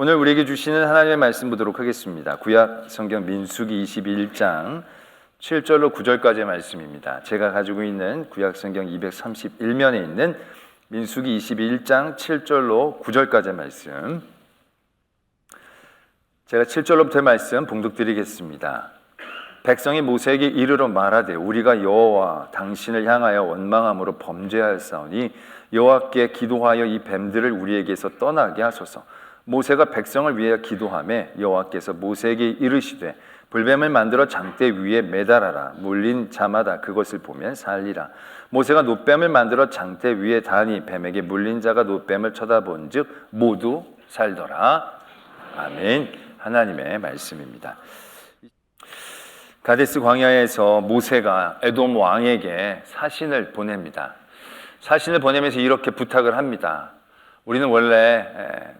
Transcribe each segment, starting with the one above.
오늘 우리에게 주시는 하나님의 말씀 보도록 하겠습니다. 구약 성경 민수기 21장 7절로 9절까지의 말씀입니다. 제가 가지고 있는 구약 성경 231면에 있는 민수기 21장 7절로 9절까지의 말씀, 제가 7절로부터의 말씀 봉독드리겠습니다. 백성이 모세에게 이르러 말하되 우리가 여호와 당신을 향하여 원망함으로 범죄하였사오니 여호와께 기도하여 이 뱀들을 우리에게서 떠나게 하소서. 모세가 백성을 위하여 기도하매 여호와께서 모세에게 이르시되 불뱀을 만들어 장대 위에 매달아라. 물린 자마다 그것을 보면 살리라. 모세가 놋뱀을 만들어 장대 위에 다니 뱀에게 물린 자가 놋뱀을 쳐다본 즉 모두 살더라. 아멘. 하나님의 말씀입니다. 가데스 광야에서 모세가 에돔 왕에게 사신을 보냅니다. 사신을 보내면서 이렇게 부탁을 합니다. 우리는 원래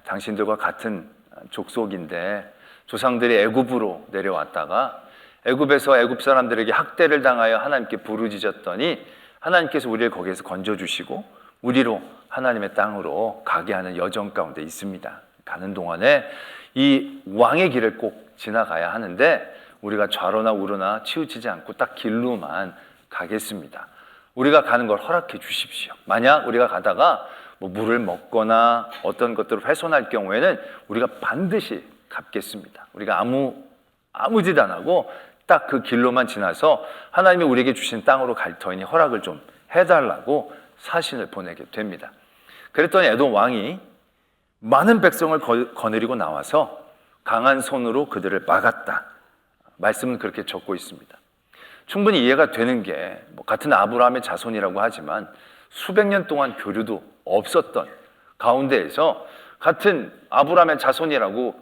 당신들과 같은 족속인데 조상들이 애굽으로 내려왔다가 애굽에서 애굽 사람들에게 학대를 당하여 하나님께 부르짖었더니 하나님께서 우리를 거기에서 건져주시고 우리로 하나님의 땅으로 가게 하는 여정 가운데 있습니다. 가는 동안에 이 왕의 길을 꼭 지나가야 하는데 우리가 좌로나 우로나 치우치지 않고 딱 길로만 가겠습니다. 우리가 가는 걸 허락해 주십시오. 만약 우리가 가다가 물을 먹거나 어떤 것들을 훼손할 경우에는 우리가 반드시 갚겠습니다. 우리가 아무 짓 안 하고 딱 그 길로만 지나서 하나님이 우리에게 주신 땅으로 갈 터이니 허락을 좀 해달라고 사신을 보내게 됩니다. 그랬더니 에돔 왕이 많은 백성을 거느리고 나와서 강한 손으로 그들을 막았다. 말씀은 그렇게 적고 있습니다. 충분히 이해가 되는 게 같은 아브라함의 자손이라고 하지만 수백 년 동안 교류도 없었던 가운데에서 같은 아브라함의 자손이라고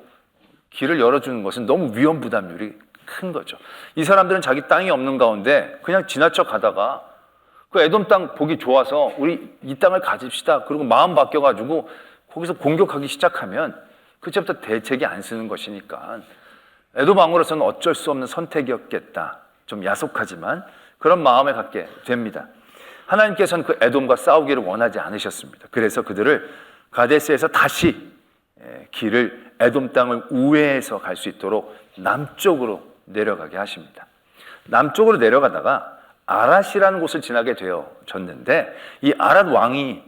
길을 열어주는 것은 너무 위험 부담률이 큰 거죠. 이 사람들은 자기 땅이 없는 가운데 그냥 지나쳐 가다가 그 에돔 땅 보기 좋아서 우리 이 땅을 가집시다. 그리고 마음 바뀌어가지고 거기서 공격하기 시작하면 그때부터 대책이 안 쓰는 것이니까 에돔 왕으로서는 어쩔 수 없는 선택이었겠다. 좀 야속하지만 그런 마음을 갖게 됩니다. 하나님께서는 그 에돔과 싸우기를 원하지 않으셨습니다. 그래서 그들을 가데스에서 다시 길을 에돔 땅을 우회해서 갈 수 있도록 남쪽으로 내려가게 하십니다. 남쪽으로 내려가다가 아랏이라는 곳을 지나게 되어졌는데 이 아랏 왕이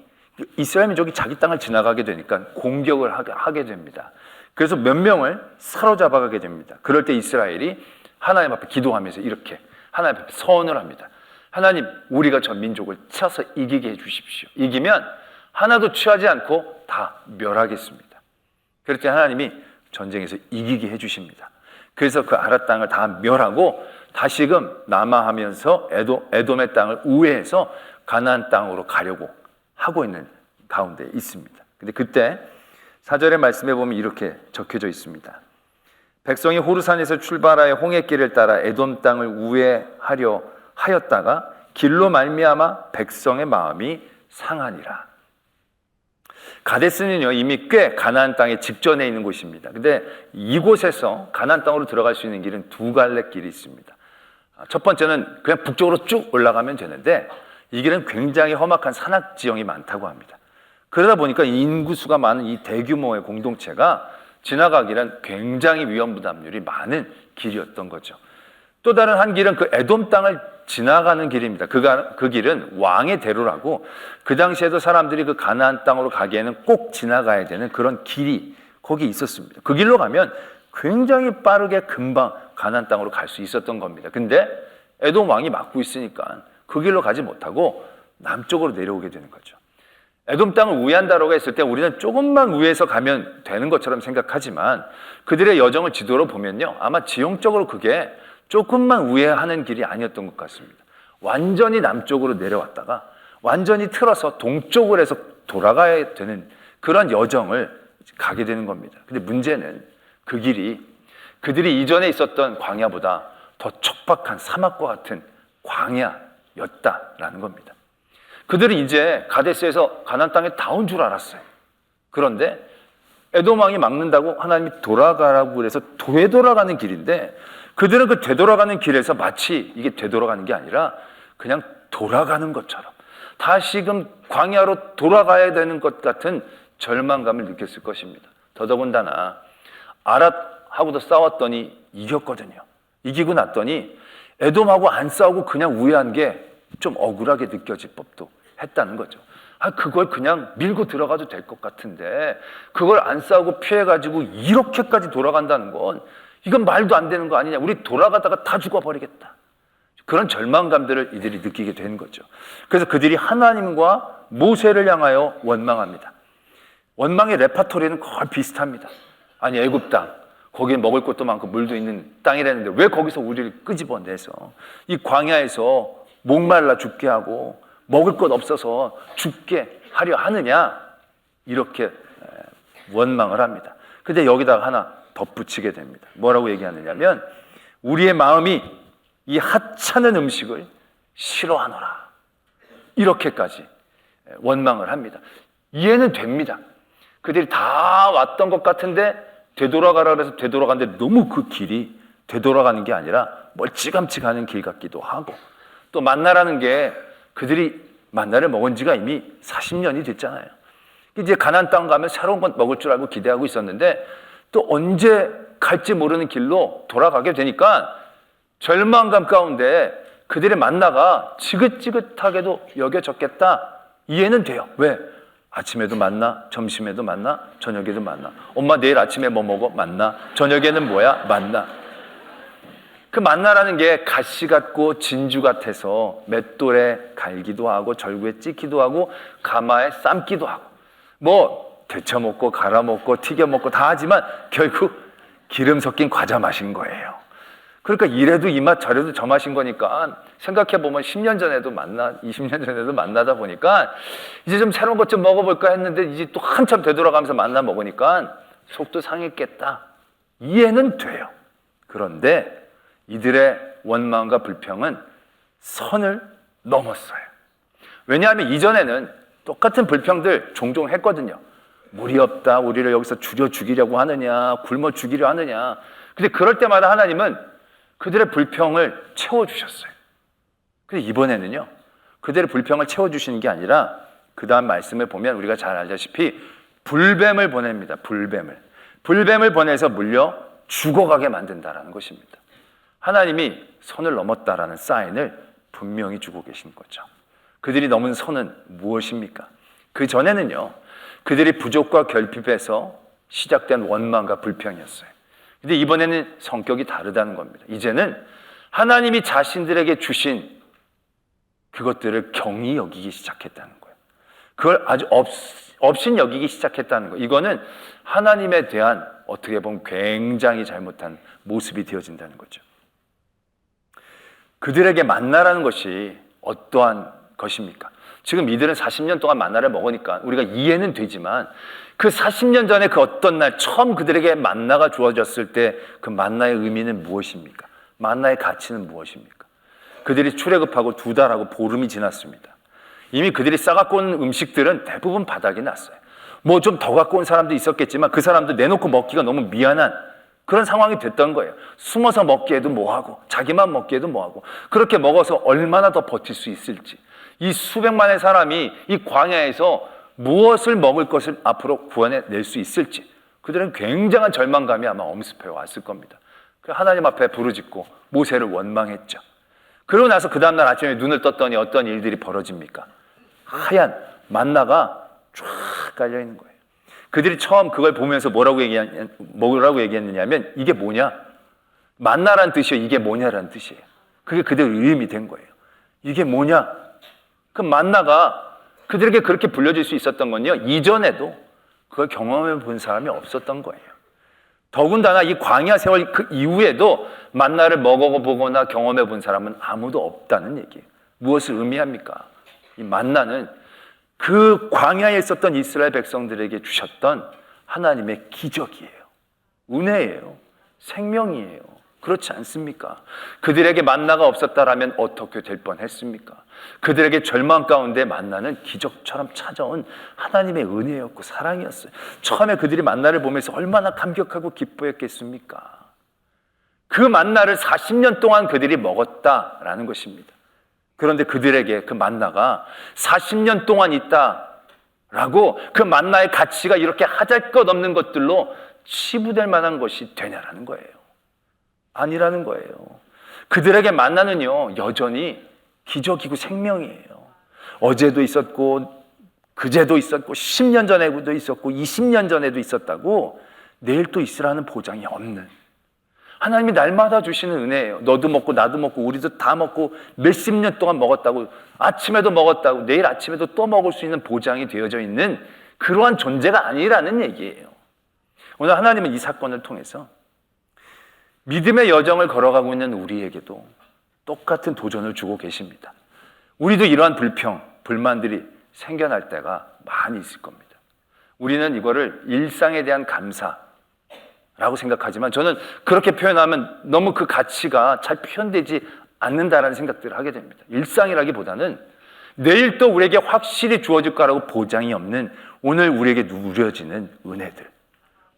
이스라엘 민족이 자기 땅을 지나가게 되니까 공격을 하게 됩니다. 그래서 몇 명을 사로잡아가게 됩니다. 그럴 때 이스라엘이 하나님 앞에 기도하면서 이렇게 하나님 앞에 서원을 합니다. 하나님, 우리가 저 민족을 쳐서 이기게 해주십시오. 이기면 하나도 취하지 않고 다 멸하겠습니다. 그럴 때 하나님이 전쟁에서 이기게 해주십니다. 그래서 그 아랏 땅을 다 멸하고 다시금 남하하면서 에돔의 땅을 우회해서 가나안 땅으로 가려고 하고 있는 가운데 있습니다. 근데 그때 4절의 말씀에 보면 이렇게 적혀져 있습니다. 백성이 호르산에서 출발하여 홍해길을 따라 에돔 땅을 우회하려 하였다가 길로 말미암아 백성의 마음이 상하니라. 가데스는요 이미 꽤 가나안 땅의 직전에 있는 곳입니다. 근데 이곳에서 가나안 땅으로 들어갈 수 있는 길은 두 갈래 길이 있습니다. 첫 번째는 그냥 북쪽으로 쭉 올라가면 되는데 이 길은 굉장히 험악한 산악 지형이 많다고 합니다. 그러다 보니까 인구수가 많은 이 대규모의 공동체가 지나가기는 굉장히 위험 부담률이 많은 길이었던 거죠. 또 다른 한 길은 그 에돔 땅을 지나가는 길입니다. 그 길은 왕의 대로라고 그 당시에도 사람들이 그 가나안 땅으로 가기에는 꼭 지나가야 되는 그런 길이 거기 있었습니다. 그 길로 가면 굉장히 빠르게 금방 가나안 땅으로 갈 수 있었던 겁니다. 근데 에돔 왕이 막고 있으니까 그 길로 가지 못하고 남쪽으로 내려오게 되는 거죠. 에돔 땅을 우회한다라고 했을 때 우리는 조금만 우회해서 가면 되는 것처럼 생각하지만 그들의 여정을 지도로 보면요 아마 지형적으로 그게 조금만 우회하는 길이 아니었던 것 같습니다. 완전히 남쪽으로 내려왔다가 완전히 틀어서 동쪽으로 해서 돌아가야 되는 그런 여정을 가게 되는 겁니다. 근데 문제는 그 길이 그들이 이전에 있었던 광야보다 더 척박한 사막과 같은 광야였다라는 겁니다. 그들은 이제 가데스에서 가나안 땅에 다 온 줄 알았어요. 그런데 에돔 왕이 막는다고 하나님이 돌아가라고 그래서 되돌아가는 길인데 그들은 그 되돌아가는 길에서 마치 이게 되돌아가는 게 아니라 그냥 돌아가는 것처럼 다시금 광야로 돌아가야 되는 것 같은 절망감을 느꼈을 것입니다. 더 더더군다나 아랏하고도 싸웠더니 이겼거든요. 이기고 났더니 에돔하고 안 싸우고 그냥 우회한 게 좀 억울하게 느껴질 법도 했다는 거죠. 그걸 그냥 밀고 들어가도 될 것 같은데 그걸 안 싸우고 피해가지고 이렇게까지 돌아간다는 건 이건 말도 안 되는 거 아니냐. 우리 돌아가다가 다 죽어버리겠다. 그런 절망감들을 이들이 느끼게 된 거죠. 그래서 그들이 하나님과 모세를 향하여 원망합니다. 원망의 레파토리는 거의 비슷합니다. 아니 애굽 땅, 거기에 먹을 것도 많고 물도 있는 땅이라는데 왜 거기서 우리를 끄집어내서 이 광야에서 목말라 죽게 하고 먹을 것 없어서 죽게 하려 하느냐, 이렇게 원망을 합니다. 근데 여기다가 하나 덧붙이게 됩니다. 뭐라고 얘기하느냐면 우리의 마음이 이 하찮은 음식을 싫어하노라, 이렇게까지 원망을 합니다. 이해는 됩니다. 그들이 다 왔던 것 같은데 되돌아가라 그래서 되돌아가는데 너무 그 길이 되돌아가는 게 아니라 멀찌감치 가는 길 같기도 하고, 또 만나라는 게 그들이 만나를 먹은 지가 이미 40년이 됐잖아요. 이제 가나안 땅 가면 새로운 것 먹을 줄 알고 기대하고 있었는데 또 언제 갈지 모르는 길로 돌아가게 되니까 절망감 가운데 그들의 만나가 지긋지긋하게도 여겨졌겠다. 이해는 돼요. 왜? 아침에도 만나, 점심에도 만나, 저녁에도 만나. 엄마 내일 아침에 뭐 먹어? 만나. 저녁에는 뭐야? 만나. 그 만나라는 게 가시 같고 진주 같아서 맷돌에 갈기도 하고 절구에 찍기도 하고 가마에 삶기도 하고 뭐 데쳐 먹고 갈아 먹고 튀겨 먹고 다 하지만 결국 기름 섞인 과자 맛인 거예요. 그러니까 이래도 이 맛 저래도 저 맛인 거니까 생각해보면 10년 전에도 만나 20년 전에도 만나다 보니까 이제 좀 새로운 것 좀 먹어볼까 했는데 이제 또 한참 되돌아가면서 만나 먹으니까 속도 상했겠다. 이해는 돼요. 그런데 이들의 원망과 불평은 선을 넘었어요. 왜냐하면 이전에는 똑같은 불평들 종종 했거든요. 물이 없다, 우리를 여기서 줄여 죽이려고 하느냐, 굶어 죽이려 하느냐. 근데 그럴 때마다 하나님은 그들의 불평을 채워주셨어요. 근데 이번에는요, 그들의 불평을 채워주시는 게 아니라 그 다음 말씀을 보면 우리가 잘 알다시피 불뱀을 보냅니다. 불뱀을 보내서 물려 죽어가게 만든다라는 것입니다. 하나님이 선을 넘었다라는 사인을 분명히 주고 계신 거죠. 그들이 넘은 선은 무엇입니까? 그 전에는요, 그들이 부족과 결핍에서 시작된 원망과 불평이었어요. 근데 이번에는 성격이 다르다는 겁니다. 이제는 하나님이 자신들에게 주신 그것들을 경히 여기기 시작했다는 거예요. 그걸 아주 업신 여기기 시작했다는 거예요. 이거는 하나님에 대한 어떻게 보면 굉장히 잘못한 모습이 되어진다는 거죠. 그들에게 만나라는 것이 어떠한 것입니까? 지금 이들은 40년 동안 만나를 먹으니까 우리가 이해는 되지만 그 40년 전에 그 어떤 날 처음 그들에게 만나가 주어졌을 때 그 만나의 의미는 무엇입니까? 만나의 가치는 무엇입니까? 그들이 출애굽하고 2달하고 보름이 지났습니다. 이미 그들이 싸갖고 온 음식들은 대부분 바닥이 났어요. 뭐 좀 더 갖고 온 사람도 있었겠지만 그 사람도 내놓고 먹기가 너무 미안한 그런 상황이 됐던 거예요. 숨어서 먹기에도 뭐하고 자기만 먹기에도 뭐하고 그렇게 먹어서 얼마나 더 버틸 수 있을지, 이 수백만의 사람이 이 광야에서 무엇을 먹을 것을 앞으로 구원해낼 수 있을지 그들은 굉장한 절망감이 아마 엄습해 왔을 겁니다. 하나님 앞에 부르짖고 모세를 원망했죠. 그러고 나서 그 다음날 아침에 눈을 떴더니 어떤 일들이 벌어집니까? 하얀 만나가 쫙 깔려있는 거예요. 그들이 처음 그걸 보면서 뭐라고 얘기했느냐면 이게 뭐냐? 만나란 뜻이에요. 이게 뭐냐라는 뜻이에요. 그게 그들 의미 된 거예요. 이게 뭐냐? 그 만나가 그들에게 그렇게 불려질 수 있었던 건요, 이전에도 그걸 경험해 본 사람이 없었던 거예요. 더군다나 이 광야 세월 그 이후에도 만나를 먹어보거나 경험해 본 사람은 아무도 없다는 얘기예요. 무엇을 의미합니까? 이 만나는 그 광야에 있었던 이스라엘 백성들에게 주셨던 하나님의 기적이에요. 은혜예요. 생명이에요. 그렇지 않습니까? 그들에게 만나가 없었다라면 어떻게 될 뻔했습니까? 그들에게 절망 가운데 만나는 기적처럼 찾아온 하나님의 은혜였고 사랑이었어요. 처음에 그들이 만나를 보면서 얼마나 감격하고 기뻐했겠습니까? 그 만나를 40년 동안 그들이 먹었다라는 것입니다. 그런데 그들에게 그 만나가 40년 동안 있다 라고 그 만나의 가치가 이렇게 하잘것없는 것들로 치부될 만한 것이 되냐라는 거예요. 아니라는 거예요. 그들에게 만나는요, 여전히 기적이고 생명이에요. 어제도 있었고 그제도 있었고 10년 전에도 있었고 20년 전에도 있었다고 내일 또 있으라는 보장이 없는, 하나님이 날마다 주시는 은혜예요. 너도 먹고 나도 먹고 우리도 다 먹고 몇십 년 동안 먹었다고, 아침에도 먹었다고 내일 아침에도 또 먹을 수 있는 보장이 되어져 있는 그러한 존재가 아니라는 얘기예요. 오늘 하나님은 이 사건을 통해서 믿음의 여정을 걸어가고 있는 우리에게도 똑같은 도전을 주고 계십니다. 우리도 이러한 불평, 불만들이 생겨날 때가 많이 있을 겁니다. 우리는 이거를 일상에 대한 감사라고 생각하지만, 저는 그렇게 표현하면 너무 그 가치가 잘 표현되지 않는다라는 생각들을 하게 됩니다. 일상이라기보다는 내일 또 우리에게 확실히 주어질 거라고 보장이 없는 오늘 우리에게 누려지는 은혜들,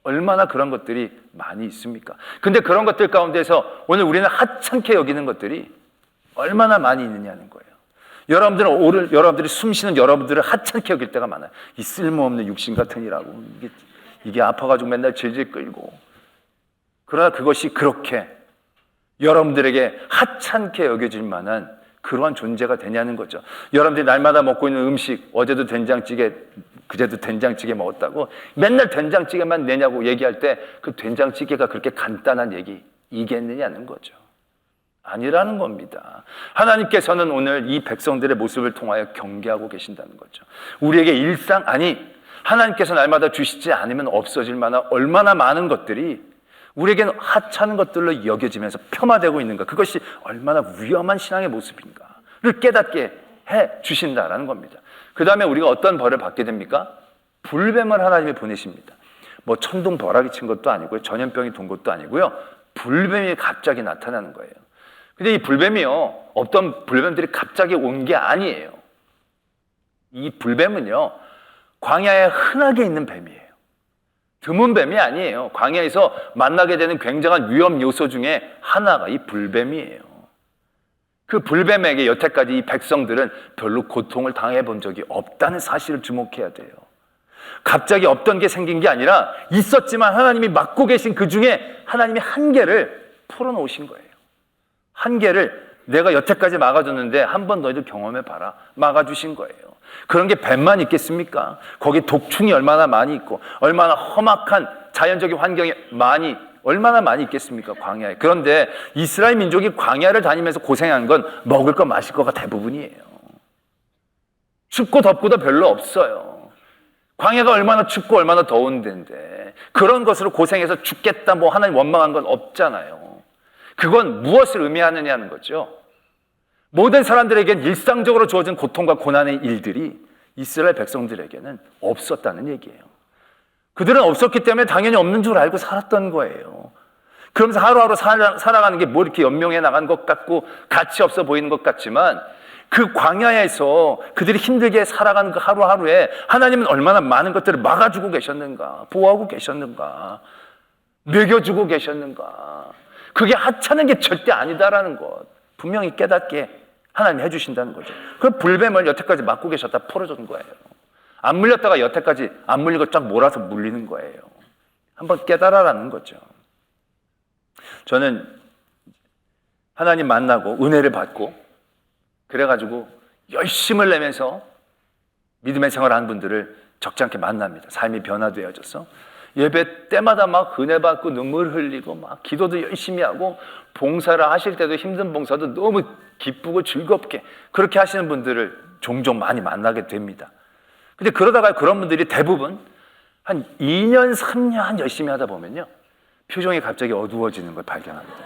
얼마나 그런 것들이 많이 있습니까? 근데 그런 것들 가운데서 오늘 우리는 하찮게 여기는 것들이 얼마나 많이 있느냐는 거예요. 여러분들이 숨쉬는 여러분들을 하찮게 여길 때가 많아요. 이 쓸모없는 육신 같은 이라고, 이게 아파가지고 맨날 질질 끌고. 그러나 그것이 그렇게 여러분들에게 하찮게 여겨질 만한 그러한 존재가 되냐는 거죠. 여러분들이 날마다 먹고 있는 음식, 어제도 된장찌개, 그제도 된장찌개 먹었다고 맨날 된장찌개만 내냐고 얘기할 때 그 된장찌개가 그렇게 간단한 얘기이겠느냐는 거죠. 아니라는 겁니다. 하나님께서는 오늘 이 백성들의 모습을 통하여 경계하고 계신다는 거죠. 우리에게 일상, 아니 하나님께서 날마다 주시지 않으면 없어질 만한 얼마나 많은 것들이 우리에게는 하찮은 것들로 여겨지면서 폄하되고 있는가, 그것이 얼마나 위험한 신앙의 모습인가를 깨닫게 해 주신다라는 겁니다. 그 다음에 우리가 어떤 벌을 받게 됩니까? 불뱀을 하나님이 보내십니다. 뭐 천둥 벼락이 친 것도 아니고요, 전염병이 돈 것도 아니고요, 불뱀이 갑자기 나타나는 거예요. 근데 이 불뱀이요, 어떤 불뱀들이 갑자기 온 게 아니에요. 이 불뱀은요, 광야에 흔하게 있는 뱀이에요. 드문 뱀이 아니에요. 광야에서 만나게 되는 굉장한 위험 요소 중에 하나가 이 불뱀이에요. 그 불뱀에게 여태까지 이 백성들은 별로 고통을 당해 본 적이 없다는 사실을 주목해야 돼요. 갑자기 없던 게 생긴 게 아니라 있었지만 하나님이 막고 계신 그 중에 하나님이 한계를 풀어놓으신 거예요. 한계를 내가 여태까지 막아줬는데 한번 너희도 경험해봐라, 막아주신 거예요. 그런 게 뱀만 있겠습니까? 거기 독충이 얼마나 많이 있고 얼마나 험악한 자연적인 환경이 얼마나 많이 있겠습니까? 광야에. 그런데 이스라엘 민족이 광야를 다니면서 고생한 건 먹을 거 마실 거가 대부분이에요. 춥고 덥고도 별로 없어요. 광야가 얼마나 춥고 얼마나 더운 데인데 그런 것으로 고생해서 죽겠다 뭐 하나님 원망한 건 없잖아요. 그건 무엇을 의미하느냐는 거죠. 모든 사람들에겐 일상적으로 주어진 고통과 고난의 일들이 이스라엘 백성들에게는 없었다는 얘기예요. 그들은 없었기 때문에 당연히 없는 줄 알고 살았던 거예요. 그러면서 하루하루 살아가는 게 뭐 이렇게 연명해 나간 것 같고 가치 없어 보이는 것 같지만, 그 광야에서 그들이 힘들게 살아가는 그 하루하루에 하나님은 얼마나 많은 것들을 막아주고 계셨는가, 보호하고 계셨는가, 먹여주고 계셨는가. 그게 하찮은 게 절대 아니다라는 것 분명히 깨닫게 하나님이 해주신다는 거죠. 그 불뱀을 여태까지 막고 계셨다 풀어준 거예요. 안 물렸다가 여태까지 안 물리고 쫙 몰아서 물리는 거예요. 한번 깨달아라는 거죠. 저는 하나님 만나고 은혜를 받고 그래가지고 열심을 내면서 믿음의 생활하는 분들을 적지 않게 만납니다. 삶이 변화되어져서 예배 때마다 막 은혜 받고 눈물 흘리고 막 기도도 열심히 하고 봉사를 하실 때도 힘든 봉사도 너무 기쁘고 즐겁게 그렇게 하시는 분들을 종종 많이 만나게 됩니다. 근데 그러다가 그런 분들이 대부분 한 2년, 3년 열심히 하다 보면요, 표정이 갑자기 어두워지는 걸 발견합니다.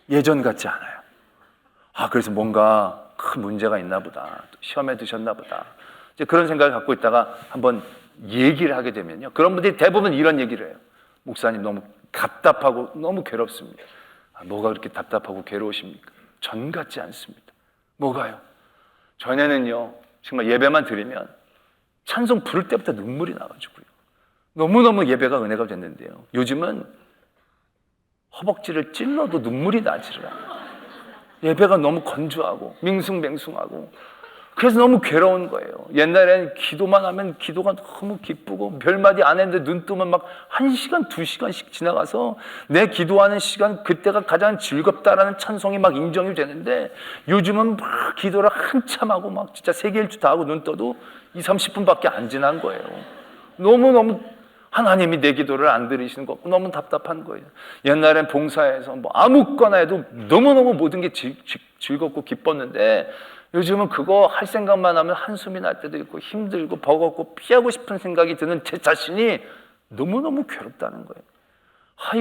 예전 같지 않아요. 그래서 뭔가 큰 문제가 있나 보다, 시험에 드셨나 보다, 이제 그런 생각을 갖고 있다가 한번 얘기를 하게 되면요, 그런 분들이 대부분 이런 얘기를 해요. 목사님 너무 답답하고 너무 괴롭습니다. 뭐가 그렇게 답답하고 괴로우십니까? 전 같지 않습니다. 뭐가요? 전에는요, 정말 예배만 드리면 찬송 부를 때부터 눈물이 나가지고요, 너무너무 예배가 은혜가 됐는데요, 요즘은 허벅지를 찔러도 눈물이 나지를 않아요. 예배가 너무 건조하고 밍숭맹숭하고 그래서 너무 괴로운 거예요. 옛날에는 기도만 하면 기도가 너무 기쁘고 별마디 안 했는데 눈 뜨면 막 1시간, 2시간씩 지나가서 내 기도하는 시간 그때가 가장 즐겁다라는 찬송이 막 인정이 되는데 요즘은 막 기도를 한참 하고 막 진짜 세계일주 다 하고 눈 떠도 20-30분밖에 안 지난 거예요. 너무너무 하나님이 내 기도를 안 들으시는 거 너무 답답한 거예요. 옛날엔 봉사해서 뭐 아무거나 해도 너무너무 모든 게 즐겁고 기뻤는데 요즘은 그거 할 생각만 하면 한숨이 날 때도 있고 힘들고 버겁고 피하고 싶은 생각이 드는 제 자신이 너무너무 괴롭다는 거예요.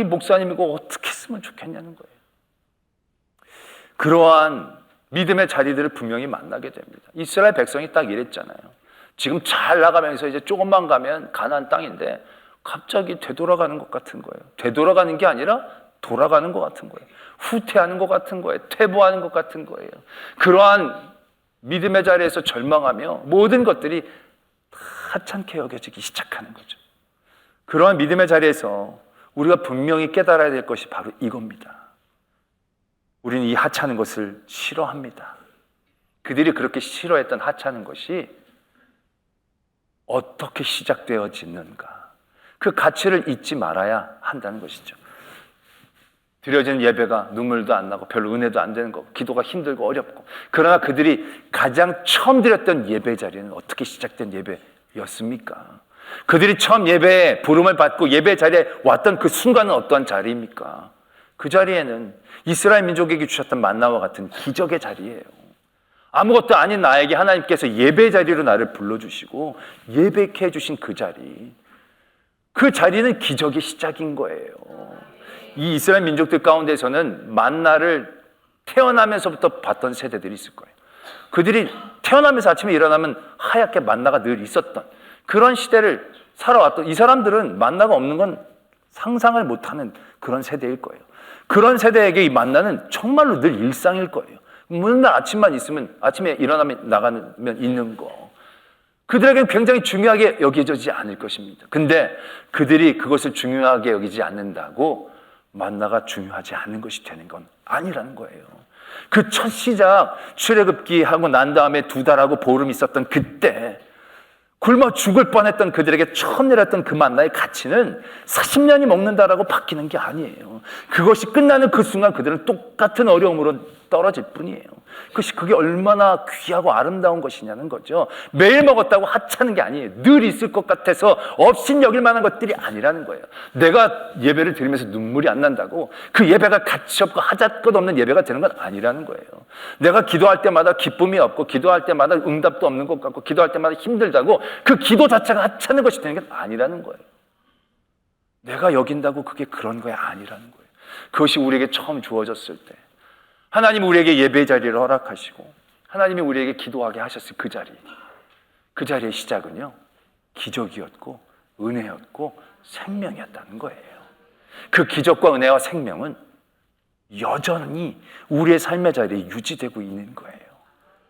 이 목사님 이거 어떻게 했으면 좋겠냐는 거예요. 그러한 믿음의 자리들을 분명히 만나게 됩니다. 이스라엘 백성이 딱 이랬잖아요. 지금 잘 나가면서 이제 조금만 가면 가나안 땅인데 갑자기 되돌아가는 것 같은 거예요. 되돌아가는 게 아니라 돌아가는 것 같은 거예요. 후퇴하는 것 같은 거예요. 퇴보하는 것 같은 거예요. 그러한 믿음의 자리에서 절망하며 모든 것들이 다 하찮게 여겨지기 시작하는 거죠. 그러한 믿음의 자리에서 우리가 분명히 깨달아야 될 것이 바로 이겁니다. 우리는 이 하찮은 것을 싫어합니다. 그들이 그렇게 싫어했던 하찮은 것이 어떻게 시작되어지는가, 그 가치를 잊지 말아야 한다는 것이죠. 드려지는 예배가 눈물도 안 나고 별로 은혜도 안 되는 거고 기도가 힘들고 어렵고, 그러나 그들이 가장 처음 드렸던 예배 자리는 어떻게 시작된 예배였습니까? 그들이 처음 예배에 부름을 받고 예배 자리에 왔던 그 순간은 어떠한 자리입니까? 그 자리에는 이스라엘 민족에게 주셨던 만나와 같은 기적의 자리예요. 아무것도 아닌 나에게 하나님께서 예배 자리로 나를 불러주시고 예배케 해주신 그 자리, 그 자리는 기적의 시작인 거예요. 이 이스라엘 민족들 가운데서는 만나를 태어나면서부터 봤던 세대들이 있을 거예요. 그들이 태어나면서 아침에 일어나면 하얗게 만나가 늘 있었던 그런 시대를 살아왔던 이 사람들은 만나가 없는 건 상상을 못하는 그런 세대일 거예요. 그런 세대에게 이 만나는 정말로 늘 일상일 거예요. 맨날 아침만 있으면, 아침에 일어나면 나가면 있는 거, 그들에게는 굉장히 중요하게 여겨지지 않을 것입니다. 근데 그들이 그것을 중요하게 여기지 않는다고 만나가 중요하지 않은 것이 되는 건 아니라는 거예요. 그 첫 시작 출애굽기 하고 난 다음에 2달하고 보름 있었던 그때 굶어 죽을 뻔했던 그들에게 처음 내렸던 그 만나의 가치는 40년이 먹는다라고 바뀌는 게 아니에요. 그것이 끝나는 그 순간 그들은 똑같은 어려움으로 떨어질 뿐이에요. 그게 얼마나 귀하고 아름다운 것이냐는 거죠. 매일 먹었다고 하찮은 게 아니에요. 늘 있을 것 같아서 없인 여길 만한 것들이 아니라는 거예요. 내가 예배를 드리면서 눈물이 안 난다고 그 예배가 가치 없고 하잘것 없는 예배가 되는 건 아니라는 거예요. 내가 기도할 때마다 기쁨이 없고 기도할 때마다 응답도 없는 것 같고 기도할 때마다 힘들다고 그 기도 자체가 하찮은 것이 되는 게 아니라는 거예요. 내가 여긴다고 그게 그런 거야 아니라는 거예요. 그것이 우리에게 처음 주어졌을 때 하나님이 우리에게 예배 자리를 허락하시고 하나님이 우리에게 기도하게 하셨을 그 자리, 그 자리의 시작은요 기적이었고 은혜였고 생명이었다는 거예요. 그 기적과 은혜와 생명은 여전히 우리의 삶의 자리에 유지되고 있는 거예요.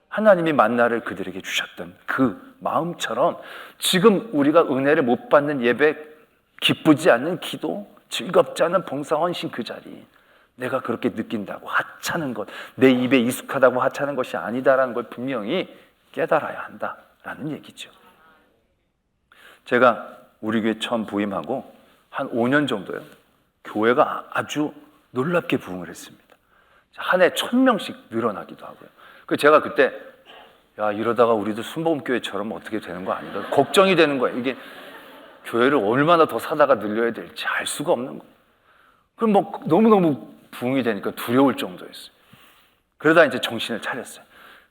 하나님이 만나를 그들에게 주셨던 그 마음처럼 지금 우리가 은혜를 못 받는 예배, 기쁘지 않는 기도, 즐겁지 않은 봉사 헌신 그 자리, 내가 그렇게 느낀다고 하찮은 것, 내 입에 익숙하다고 하찮은 것이 아니다라는 걸 분명히 깨달아야 한다라는 얘기죠. 제가 우리 교회 처음 부임하고 한 5년 정도요, 교회가 아주 놀랍게 부흥을 했습니다. 한 해 1,000명씩 늘어나기도 하고요. 제가 그때 야 이러다가 우리도 순복음교회처럼 어떻게 되는 거 아닌가 걱정이 되는 거예요. 이게 교회를 얼마나 더 사다가 늘려야 될지 알 수가 없는 거예요. 그럼 뭐 너무너무 부흥이 되니까 두려울 정도였어요. 그러다 이제 정신을 차렸어요.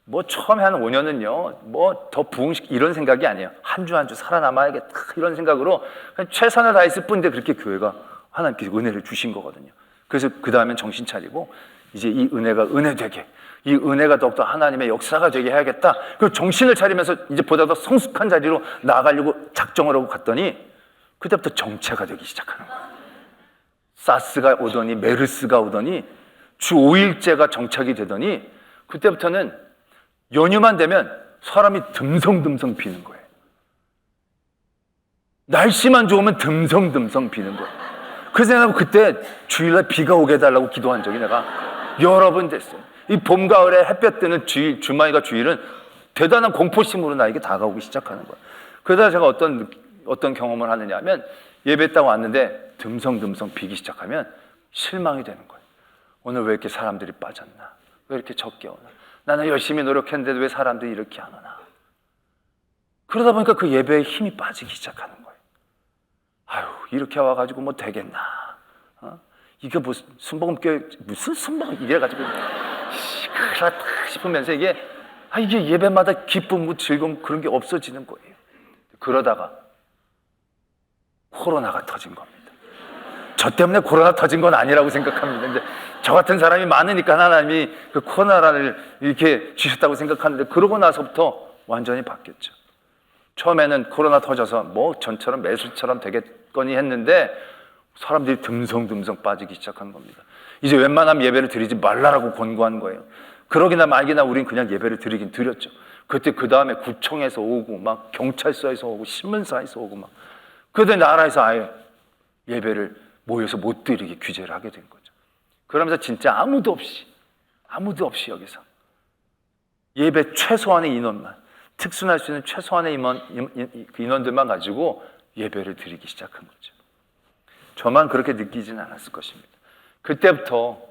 뭐 처음에 한 5년은요 뭐 더 부흥식 이런 생각이 아니에요. 한 주 한 주 살아남아야겠다 이런 생각으로 그냥 최선을 다했을 뿐인데 그렇게 교회가 하나님께서 은혜를 주신 거거든요. 그래서 그 다음엔 정신 차리고 이제 이 은혜가 은혜되게, 이 은혜가 더욱더 하나님의 역사가 되게 해야겠다. 그 정신을 차리면서 이제 보다 더 성숙한 자리로 나아가려고 작정을 하고 갔더니 그때부터 정체가 되기 시작하는 거예요. 사스가 오더니 메르스가 오더니 주 5일째가 정착이 되더니 그때부터는 연휴만 되면 사람이 듬성듬성 비는 거예요. 날씨만 좋으면 듬성듬성 비는 거예요. 그래서 내가 그때 주일날 비가 오게 해달라고 기도한 적이 내가 여러 번 됐어요. 이 봄, 가을에 햇볕 뜨는 주일, 주말과 주일은 대단한 공포심으로 나에게 다가오기 시작하는 거예요. 그러다 제가 어떤 경험을 하느냐 하면 예배 딱 왔는데 듬성듬성 비기 시작하면 실망이 되는 거예요. 오늘 왜 이렇게 사람들이 빠졌나? 왜 이렇게 적게 오나? 나는 열심히 노력했는데 왜 사람들이 이렇게 안 오나? 그러다 보니까 그 예배에 힘이 빠지기 시작하는 거예요. 아유, 이렇게 와가지고 뭐 되겠나? 이게 무슨 순복음교회 무슨 순복음 이래가지고 그렇다 싶으면서 이게 예배마다 기쁨, 즐거움 그런 게 없어지는 거예요. 그러다가 코로나가 터진 겁니다. 저 때문에 코로나 터진 건 아니라고 생각합니다. 이제 저 같은 사람이 많으니까 하나님이 그 코로나를 이렇게 주셨다고 생각하는데 그러고 나서부터 완전히 바뀌었죠. 처음에는 코로나 터져서 뭐 전처럼 매수처럼 되겠거니 했는데 사람들이 듬성듬성 빠지기 시작한 겁니다. 이제 웬만하면 예배를 드리지 말라라고 권고한 거예요. 그러기나 말기나 우린 그냥 예배를 드리긴 드렸죠. 그때 그 다음에 구청에서 오고 막 경찰서에서 오고 신문사에서 오고 막 그러더니 나라에서 아예 예배를 모여서 못 드리게 규제를 하게 된 거죠. 그러면서 진짜 아무도 없이 여기서 예배 최소한의 인원만, 특순할 수 있는 최소한의 인원들만 가지고 예배를 드리기 시작한 거죠. 저만 그렇게 느끼지는 않았을 것입니다. 그때부터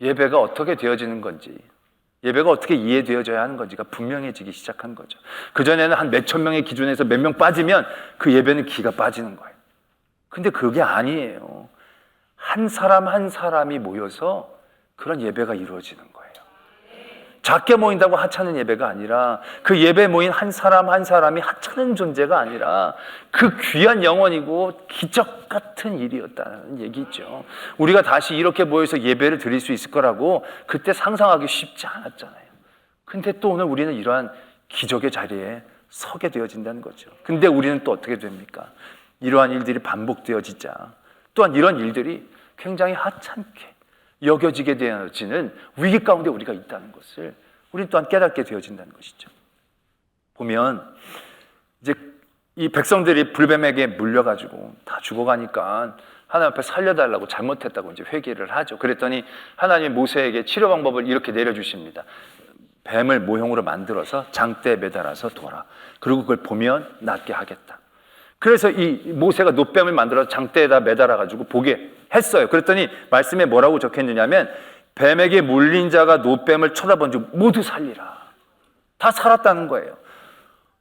예배가 어떻게 되어지는 건지, 예배가 어떻게 이해되어져야 하는 건지가 분명해지기 시작한 거죠. 그전에는 한 몇천 명의 기준에서 몇 명 빠지면 그 예배는 기가 빠지는 거예요. 근데 그게 아니에요. 한 사람 한 사람이 모여서 그런 예배가 이루어지는 거예요. 작게 모인다고 하찮은 예배가 아니라 그 예배 모인 한 사람 한 사람이 하찮은 존재가 아니라 그 귀한 영혼이고 기적 같은 일이었다는 얘기죠. 우리가 다시 이렇게 모여서 예배를 드릴 수 있을 거라고 그때 상상하기 쉽지 않았잖아요. 근데 또 오늘 우리는 이러한 기적의 자리에 서게 되어진다는 거죠. 근데 우리는 또 어떻게 됩니까? 이러한 일들이 반복되어지자 또한 이런 일들이 굉장히 하찮게 여겨지게 되어지는 위기 가운데 우리가 있다는 것을 우리는 또한 깨닫게 되어진다는 것이죠. 보면 이제 이 백성들이 불뱀에게 물려가지고 다 죽어가니까 하나님 앞에 살려달라고 잘못했다고 이제 회개를 하죠. 그랬더니 하나님이 모세에게 치료 방법을 이렇게 내려주십니다. 뱀을 모형으로 만들어서 장대에 매달아서 둬라. 그리고 그걸 보면 낫게 하겠다. 그래서 이 모세가 놋뱀을 만들어서 장대에다 매달아가지고 보게 했어요. 그랬더니 말씀에 뭐라고 적혀있느냐면 뱀에게 물린 자가 놋뱀을 쳐다본 즉 모두 살리라. 다 살았다는 거예요.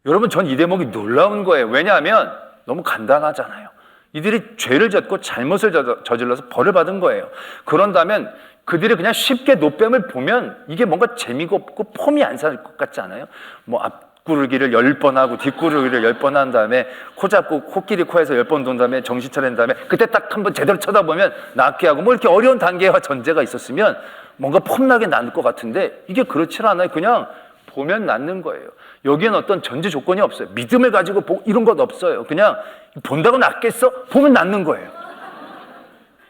여러분, 전 이 대목이 놀라운 거예요. 왜냐하면 너무 간단하잖아요. 이들이 죄를 졌고 잘못을 저질러서 벌을 받은 거예요. 그런다면 그들이 그냥 쉽게 놋뱀을 보면 이게 뭔가 재미가 없고 폼이 안 살 것 같지 않아요? 뭐 앞구르기를 10번 하고 뒷구르기를 10번 한 다음에 코 잡고 코끼리 코에서 10번 돈 다음에 정신 차린 다음에 그때 딱 한번 제대로 쳐다보면 낫게 하고 뭐 이렇게 어려운 단계와 전제가 있었으면 뭔가 폼나게 낫을 것 같은데 이게 그렇지 않아요. 그냥 보면 낫는 거예요. 여기에는 어떤 전제 조건이 없어요. 믿음을 가지고 이런 것 없어요. 그냥 본다고 낫겠어? 보면 낫는 거예요.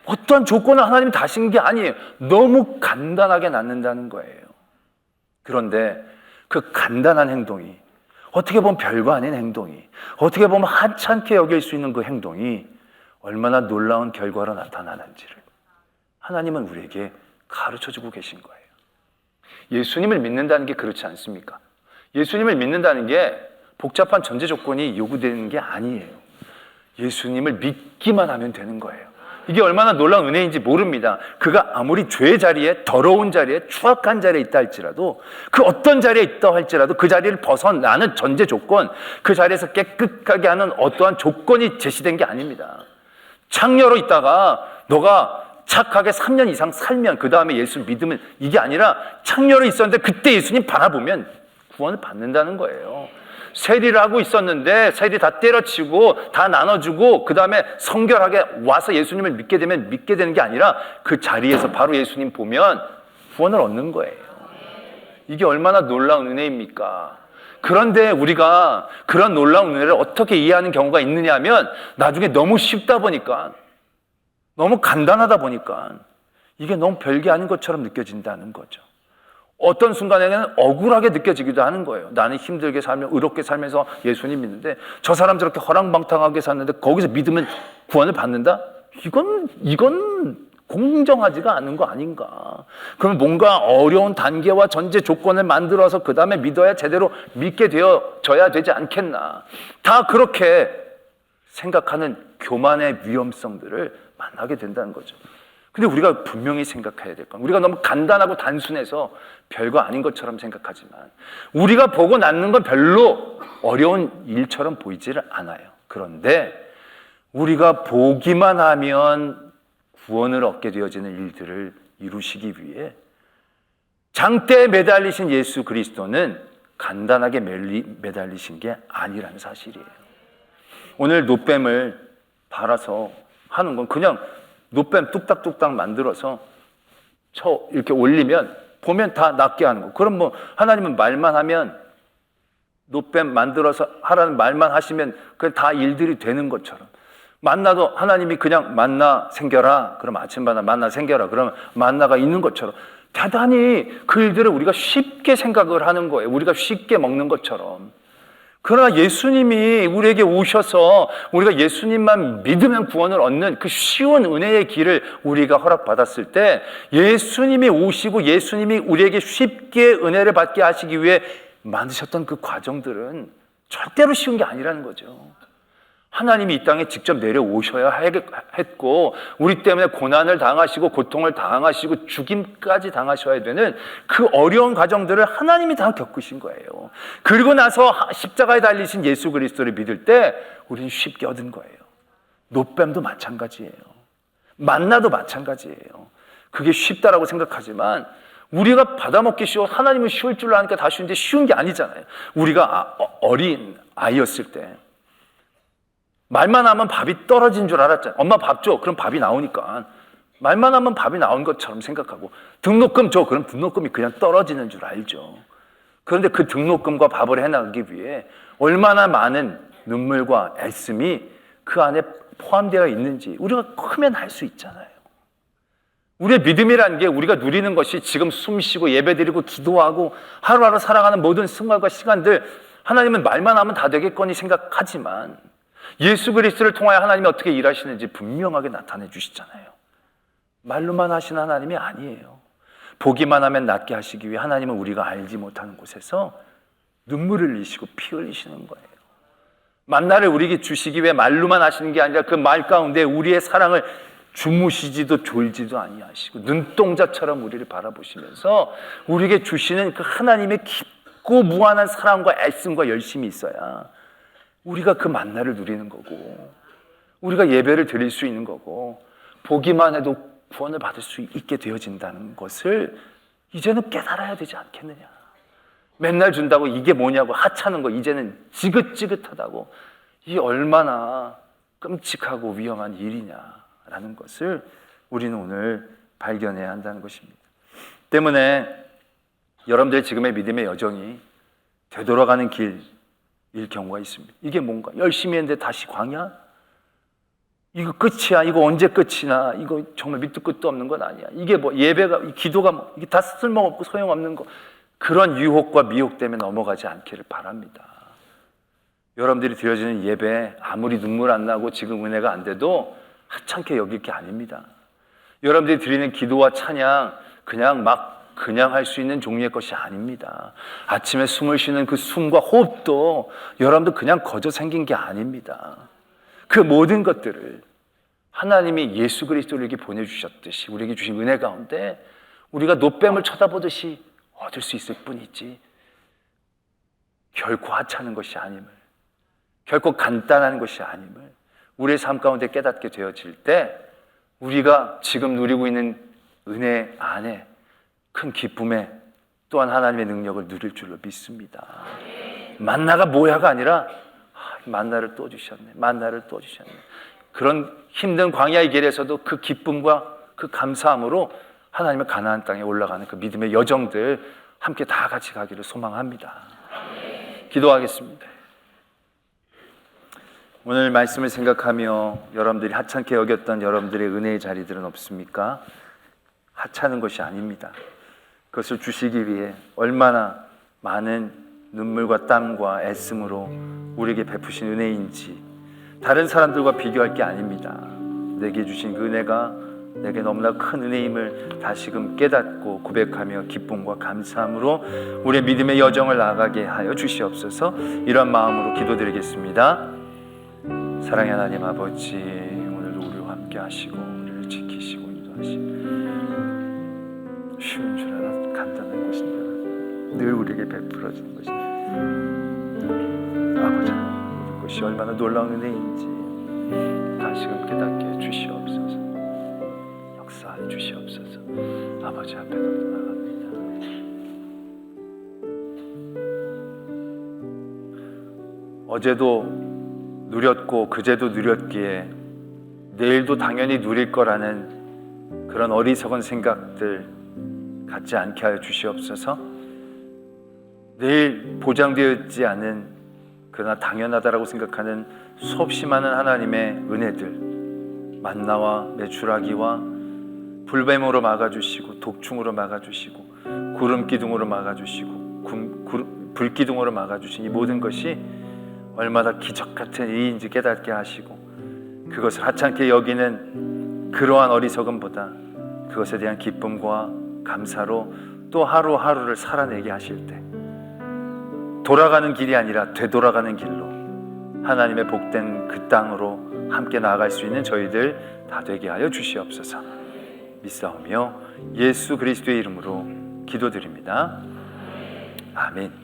어떠한 조건을 하나님이 다신 게 아니에요. 너무 간단하게 낫는다는 거예요. 그런데 그 간단한 행동이 어떻게 보면 별거 아닌 행동이 어떻게 보면 하찮게 여길 수 있는 그 행동이 얼마나 놀라운 결과로 나타나는지를 하나님은 우리에게 가르쳐주고 계신 거예요. 예수님을 믿는다는 게 그렇지 않습니까? 예수님을 믿는다는 게 복잡한 전제 조건이 요구되는 게 아니에요. 예수님을 믿기만 하면 되는 거예요. 이게 얼마나 놀라운 은혜인지 모릅니다. 그가 아무리 죄의 자리에, 더러운 자리에, 추악한 자리에 있다 할지라도 그 어떤 자리에 있다 할지라도 그 자리를 벗어나는 전제 조건, 그 자리에서 깨끗하게 하는 어떠한 조건이 제시된 게 아닙니다. 창녀로 있다가 너가 착하게 3년 이상 살면 그 다음에 예수 믿으면 이게 아니라 창녀로 있었는데 그때 예수님 바라보면 구원을 받는다는 거예요. 세리를 하고 있었는데 세리 다 때려치고 다 나눠주고 그 다음에 성결하게 와서 예수님을 믿게 되면 믿게 되는 게 아니라 그 자리에서 바로 예수님 보면 구원을 얻는 거예요. 이게 얼마나 놀라운 은혜입니까? 그런데 우리가 그런 놀라운 은혜를 어떻게 이해하는 경우가 있느냐 하면 나중에 너무 쉽다 보니까 너무 간단하다 보니까 이게 너무 별게 아닌 것처럼 느껴진다는 거죠. 어떤 순간에는 억울하게 느껴지기도 하는 거예요. 나는 힘들게 살며 의롭게 살면서 예수님 믿는데 저 사람 저렇게 허랑방탕하게 샀는데 거기서 믿으면 구원을 받는다? 이건 공정하지가 않은 거 아닌가? 그럼 뭔가 어려운 단계와 전제 조건을 만들어서 그 다음에 믿어야 제대로 믿게 되어져야 되지 않겠나? 다 그렇게 생각하는 교만의 위험성들을 만나게 된다는 거죠. 근데 우리가 분명히 생각해야 될 건, 우리가 너무 간단하고 단순해서 별거 아닌 것처럼 생각하지만 우리가 보고 낳는 건 별로 어려운 일처럼 보이지를 않아요. 그런데 우리가 보기만 하면 구원을 얻게 되어지는 일들을 이루시기 위해 장대에 매달리신 예수 그리스도는 간단하게 매달리신 게 아니라는 사실이에요. 오늘 노뱀을 발아서 하는 건 그냥 노뱀 뚝딱뚝딱 만들어서 이렇게 올리면 보면 다 낫게 하는 거. 그럼 뭐 하나님은 말만 하면, 노뱀 만들어서 하라는 말만 하시면 그냥 다 일들이 되는 것처럼, 만나도 하나님이 그냥 만나 생겨라 그럼 아침마다 만나 생겨라 그러면 만나가 있는 것처럼 대단히 그 일들을 우리가 쉽게 생각을 하는 거예요. 우리가 쉽게 먹는 것처럼. 그러나 예수님이 우리에게 오셔서 우리가 예수님만 믿으면 구원을 얻는 그 쉬운 은혜의 길을 우리가 허락받았을 때, 예수님이 오시고 예수님이 우리에게 쉽게 은혜를 받게 하시기 위해 만드셨던 그 과정들은 절대로 쉬운 게 아니라는 거죠. 하나님이 이 땅에 직접 내려오셔야 했고, 우리 때문에 고난을 당하시고 고통을 당하시고 죽임까지 당하셔야 되는 그 어려운 과정들을 하나님이 다 겪으신 거예요. 그리고 나서 십자가에 달리신 예수 그리스도를 믿을 때 우리는 쉽게 얻은 거예요. 노뱀도 마찬가지예요. 만나도 마찬가지예요. 그게 쉽다라고 생각하지만 우리가 받아먹기 쉬워, 하나님은 쉬울 줄 아니까 다 쉬운데 쉬운 게 아니잖아요. 우리가 어린 아이였을 때 말만 하면 밥이 떨어진 줄 알았잖아요. 엄마 밥 줘. 그럼 밥이 나오니까. 말만 하면 밥이 나온 것처럼 생각하고, 등록금 줘. 그럼 등록금이 그냥 떨어지는 줄 알죠. 그런데 그 등록금과 밥을 해나가기 위해 얼마나 많은 눈물과 애씀이 그 안에 포함되어 있는지 우리가 크면 알 수 있잖아요. 우리의 믿음이라는 게 우리가 누리는 것이 지금 숨 쉬고 예배드리고 기도하고 하루하루 살아가는 모든 순간과 시간들, 하나님은 말만 하면 다 되겠거니 생각하지만 예수 그리스도를 통하여 하나님이 어떻게 일하시는지 분명하게 나타내 주시잖아요. 말로만 하시는 하나님이 아니에요. 보기만 하면 낫게 하시기 위해 하나님은 우리가 알지 못하는 곳에서 눈물을 흘리시고 피 흘리시는 거예요. 만나를 우리에게 주시기 위해 말로만 하시는 게 아니라 그 말 가운데 우리의 사랑을 주무시지도 졸지도 아니하시고 눈동자처럼 우리를 바라보시면서 우리에게 주시는 그 하나님의 깊고 무한한 사랑과 애씀과 열심이 있어야 우리가 그 만나를 누리는 거고, 우리가 예배를 드릴 수 있는 거고, 보기만 해도 구원을 받을 수 있게 되어진다는 것을 이제는 깨달아야 되지 않겠느냐. 맨날 준다고 이게 뭐냐고 하찮은 거 이제는 지긋지긋하다고, 이 얼마나 끔찍하고 위험한 일이냐라는 것을 우리는 오늘 발견해야 한다는 것입니다. 때문에 여러분들의 지금의 믿음의 여정이 되돌아가는 일 경우가 있습니다. 이게 뭔가 열심히 했는데 다시 광야? 이거 끝이야? 이거 언제 끝이나? 이거 정말 밑도 끝도 없는 건 아니야. 이게 뭐 예배가, 기도가 뭐 이게 다 쓸모없고 소용없는 거, 그런 유혹과 미혹 때문에 넘어가지 않기를 바랍니다. 여러분들이 드려지는 예배 아무리 눈물 안 나고 지금 은혜가 안 돼도 하찮게 여길 게 아닙니다. 여러분들이 드리는 기도와 찬양 그냥 할 수 있는 종류의 것이 아닙니다. 아침에 숨을 쉬는 그 숨과 호흡도 여러분들 그냥 거저 생긴 게 아닙니다. 그 모든 것들을 하나님이 예수 그리스도를 이렇게 보내주셨듯이 우리에게 주신 은혜 가운데 우리가 노뱀을 쳐다보듯이 얻을 수 있을 뿐이지 결코 하찮은 것이 아님을, 결코 간단한 것이 아님을 우리의 삶 가운데 깨닫게 되어질 때 우리가 지금 누리고 있는 은혜 안에 큰 기쁨에 또한 하나님의 능력을 누릴 줄로 믿습니다. 만나가 뭐야가 아니라 만나를 또 주셨네, 만나를 또 주셨네. 그런 힘든 광야의 길에서도 그 기쁨과 그 감사함으로 하나님의 가나안 땅에 올라가는 그 믿음의 여정들 함께 다 같이 가기를 소망합니다. 기도하겠습니다. 오늘 말씀을 생각하며 여러분들이 하찮게 여겼던 여러분들의 은혜의 자리들은 없습니까? 하찮은 것이 아닙니다. 그것을 주시기 위해 얼마나 많은 눈물과 땀과 애씀으로 우리에게 베푸신 은혜인지 다른 사람들과 비교할 게 아닙니다. 내게 주신 그 은혜가 내게 너무나 큰 은혜임을 다시금 깨닫고 고백하며 기쁨과 감사함으로 우리의 믿음의 여정을 나아가게 하여 주시옵소서. 이런 마음으로 기도드리겠습니다. 사랑의 하나님 아버지, 오늘도 우리와 함께 하시고 우리를 지키시고 인도하시고 쉬운 줄 알아 간단한 것입니다. 늘 우리에게 베풀어 주는 것입니다. 아버지, 그것이 얼마나 놀라운 은혜인지 다시금 깨닫게 해 주시옵소서. 역사해 주시옵소서. 아버지 앞에 나갑니다. 어제도 누렸고 그제도 누렸기에 내일도 당연히 누릴 거라는 그런 어리석은 생각들 갖지 않게 하여 주시옵소서. 내일 보장되어 있지 않은 그러나 당연하다라고 생각하는 수없이 많은 하나님의 은혜들, 만나와 메추라기와 불뱀으로 막아주시고 독충으로 막아주시고 구름기둥으로 막아주시고 불기둥으로 막아주신 이 모든 것이 얼마나 기적같은 일인지 깨닫게 하시고 그것을 하찮게 여기는 그러한 어리석음보다 그것에 대한 기쁨과 감사로 또 하루하루를 살아내게 하실 때 돌아가는 길이 아니라 되돌아가는 길로 하나님의 복된 그 땅으로 함께 나아갈 수 있는 저희들 다 되게 하여 주시옵소서. 믿사오며 예수 그리스도의 이름으로 기도드립니다. 아멘.